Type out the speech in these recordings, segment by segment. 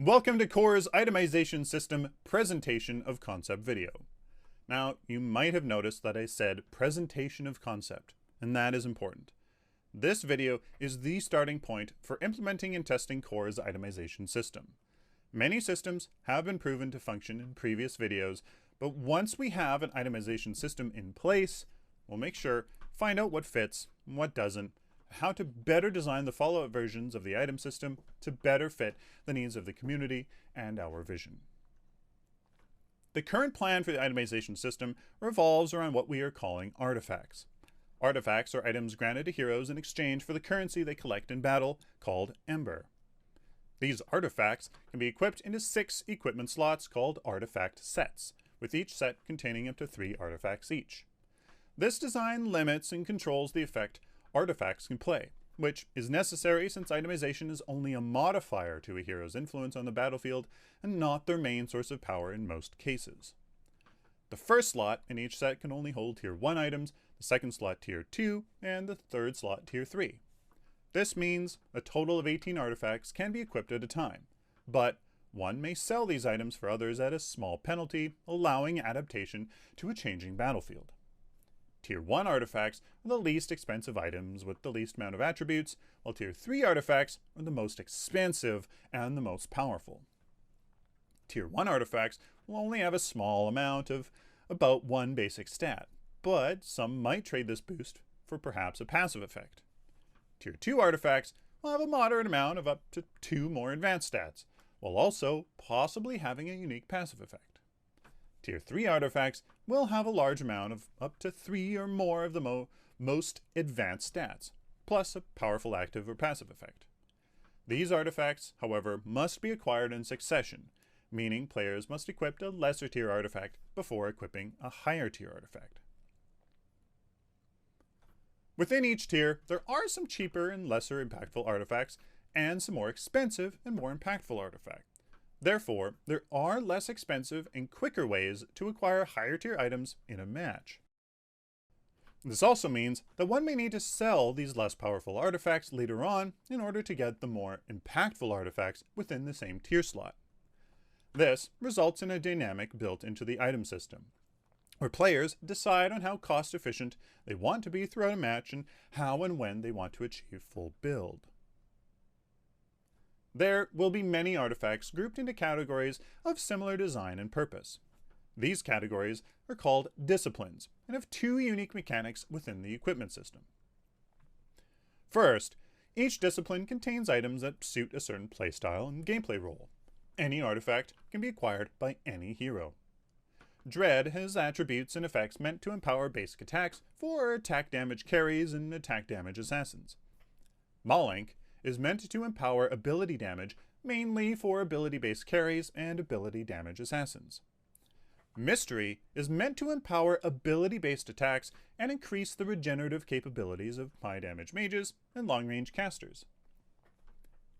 Welcome to Core's Itemization System Presentation of Concept video. Now, you might have noticed that I said presentation of concept, and that is important. This video is the starting point for implementing and testing Core's itemization system. Many systems have been proven to function in previous videos, but once we have an itemization system in place, we'll make sure, find out what fits, what doesn't, how to better design the follow-up versions of the item system to better fit the needs of the community and our vision. The current plan for the itemization system revolves around what we are calling artifacts. Artifacts are items granted to heroes in exchange for the currency they collect in battle, called Ember. These artifacts can be equipped into 6 equipment slots called artifact sets, with each set containing up to 3 artifacts each. This design limits and controls the effect artifacts can play, which is necessary since itemization is only a modifier to a hero's influence on the battlefield and not their main source of power in most cases. The first slot in each set can only hold tier 1 items, the second slot tier 2, and the third slot tier 3. This means a total of 18 artifacts can be equipped at a time, but one may sell these items for others at a small penalty, allowing adaptation to a changing battlefield. Tier 1 artifacts are the least expensive items with the least amount of attributes, while Tier 3 artifacts are the most expensive and the most powerful. Tier 1 artifacts will only have a small amount of about 1 basic stat, but some might trade this boost for perhaps a passive effect. Tier 2 artifacts will have a moderate amount of up to 2 more advanced stats, while also possibly having a unique passive effect. Tier 3 artifacts will have a large amount of up to 3 or more of the most advanced stats, plus a powerful active or passive effect. These artifacts, however, must be acquired in succession, meaning players must equip a lesser tier artifact before equipping a higher tier artifact. Within each tier, there are some cheaper and lesser impactful artifacts, and some more expensive and more impactful artifacts. Therefore, there are less expensive and quicker ways to acquire higher tier items in a match. This also means that one may need to sell these less powerful artifacts later on in order to get the more impactful artifacts within the same tier slot. This results in a dynamic built into the item system, where players decide on how cost efficient they want to be throughout a match and how and when they want to achieve full build. There will be many artifacts grouped into categories of similar design and purpose. These categories are called disciplines and have 2 unique mechanics within the equipment system. First, each discipline contains items that suit a certain playstyle and gameplay role. Any artifact can be acquired by any hero. Dread has attributes and effects meant to empower basic attacks for attack damage carries and attack damage assassins. Malenk is meant to empower ability damage, mainly for ability-based carries and ability damage assassins. Mystery is meant to empower ability-based attacks and increase the regenerative capabilities of high-damage mages and long-range casters.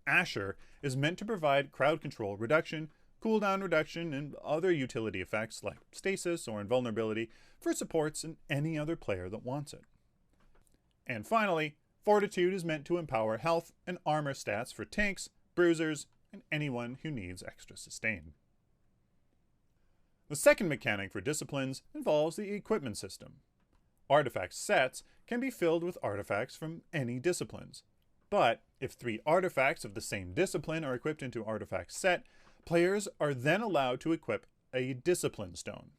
Asher is meant to provide crowd control reduction, cooldown reduction, and other utility effects like stasis or invulnerability for supports and any other player that wants it. And finally, Fortitude is meant to empower health and armor stats for tanks, bruisers, and anyone who needs extra sustain. The second mechanic for disciplines involves the equipment system. Artifact sets can be filled with artifacts from any disciplines, but if 3 artifacts of the same discipline are equipped into artifact set, players are then allowed to equip a discipline stone.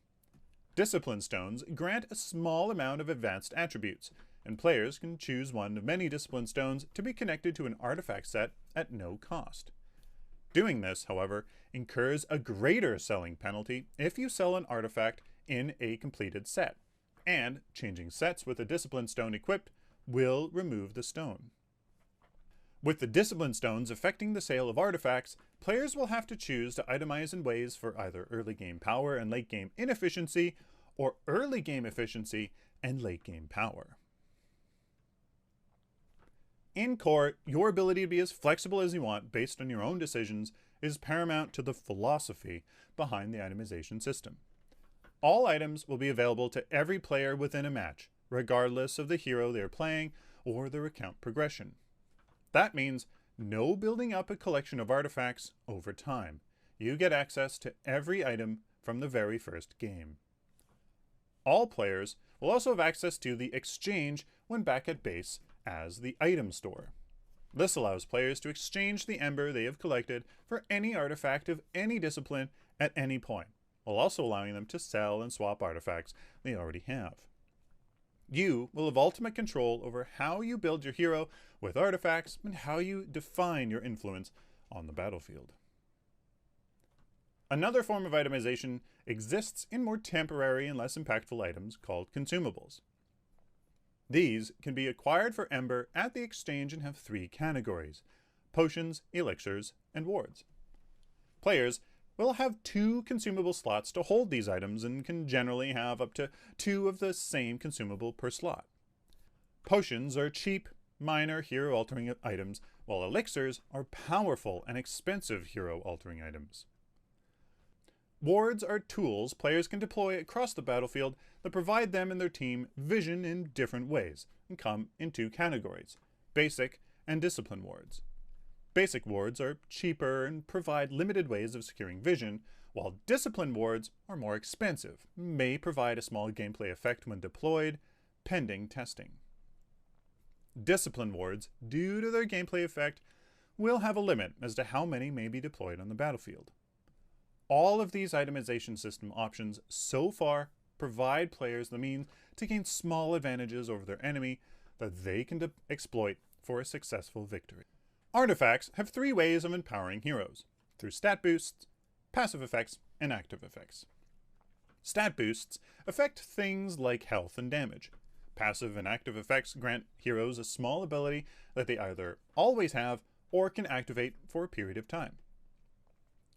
Discipline stones grant a small amount of advanced attributes, and players can choose one of many discipline stones to be connected to an artifact set at no cost. Doing this, however, incurs a greater selling penalty if you sell an artifact in a completed set, and changing sets with a discipline stone equipped will remove the stone. With the discipline stones affecting the sale of artifacts, players will have to choose to itemize in ways for either early game power and late game inefficiency, or early game efficiency and late game power. In Core, your ability to be as flexible as you want based on your own decisions is paramount to the philosophy behind the itemization system. All items will be available to every player within a match, regardless of the hero they are playing or their account progression. That means No building up a collection of artifacts over time. You get access to every item from the very first game. All players will also have access to the exchange when back at base as the item store. This allows players to exchange the ember they have collected for any artifact of any discipline at any point, while also allowing them to sell and swap artifacts they already have. You will have ultimate control over how you build your hero with artifacts and how you define your influence on the battlefield. Another form of itemization exists in more temporary and less impactful items called consumables. These can be acquired for Ember at the exchange and have 3 categories: potions, elixirs, and wards. Players will have 2 consumable slots to hold these items and can generally have up to 2 of the same consumable per slot. Potions are cheap, minor hero-altering items, while elixirs are powerful and expensive hero-altering items. Wards are tools players can deploy across the battlefield that provide them and their team vision in different ways and come in 2 categories: basic and discipline wards. Basic wards are cheaper and provide limited ways of securing vision, while discipline wards are more expensive, may provide a small gameplay effect when deployed, pending testing. Discipline wards, due to their gameplay effect, will have a limit as to how many may be deployed on the battlefield. All of these itemization system options so far provide players the means to gain small advantages over their enemy that they can exploit for a successful victory. Artifacts have 3 ways of empowering heroes: through stat boosts, passive effects, and active effects. Stat boosts affect things like health and damage. Passive and active effects grant heroes a small ability that they either always have or can activate for a period of time.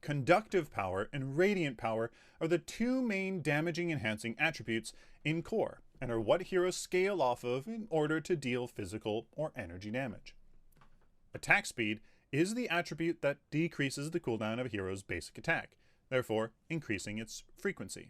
Conductive power and radiant power are the 2 main damaging enhancing attributes in core and are what heroes scale off of in order to deal physical or energy damage. Attack speed is the attribute that decreases the cooldown of a hero's basic attack, therefore increasing its frequency.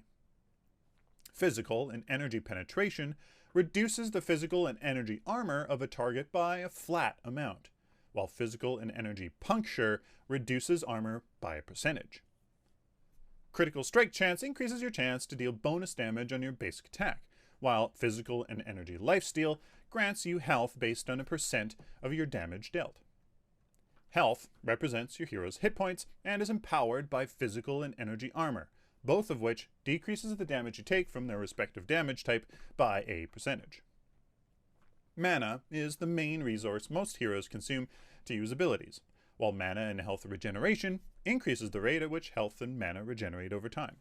Physical and energy penetration reduces the physical and energy armor of a target by a flat amount, while physical and energy puncture reduces armor by a percentage. Critical strike chance increases your chance to deal bonus damage on your basic attack, while physical and energy lifesteal grants you health based on a percent of your damage dealt. Health represents your hero's hit points and is empowered by physical and energy armor, both of which decreases the damage you take from their respective damage type by a percentage. Mana is the main resource most heroes consume to use abilities, while mana and health regeneration increases the rate at which health and mana regenerate over time.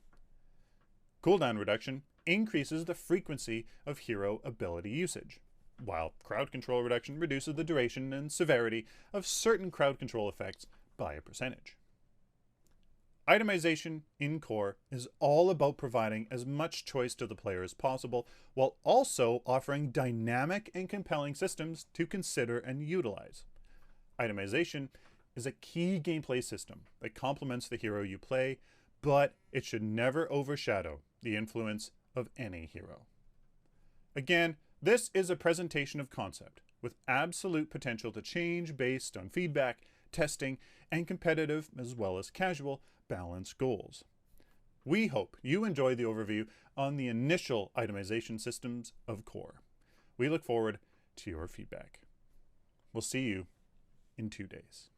Cooldown reduction increases the frequency of hero ability usage, while crowd control reduction reduces the duration and severity of certain crowd control effects by a percentage. Itemization in core is all about providing as much choice to the player as possible, while also offering dynamic and compelling systems to consider and utilize. Itemization is a key gameplay system that complements the hero you play, but it should never overshadow the influence of any hero. Again, this is a presentation of concept, with absolute potential to change based on feedback, testing, and competitive as well as casual balanced goals. We hope you enjoy the overview on the initial itemization systems of core. We look forward to your feedback. We'll see you in 2 days.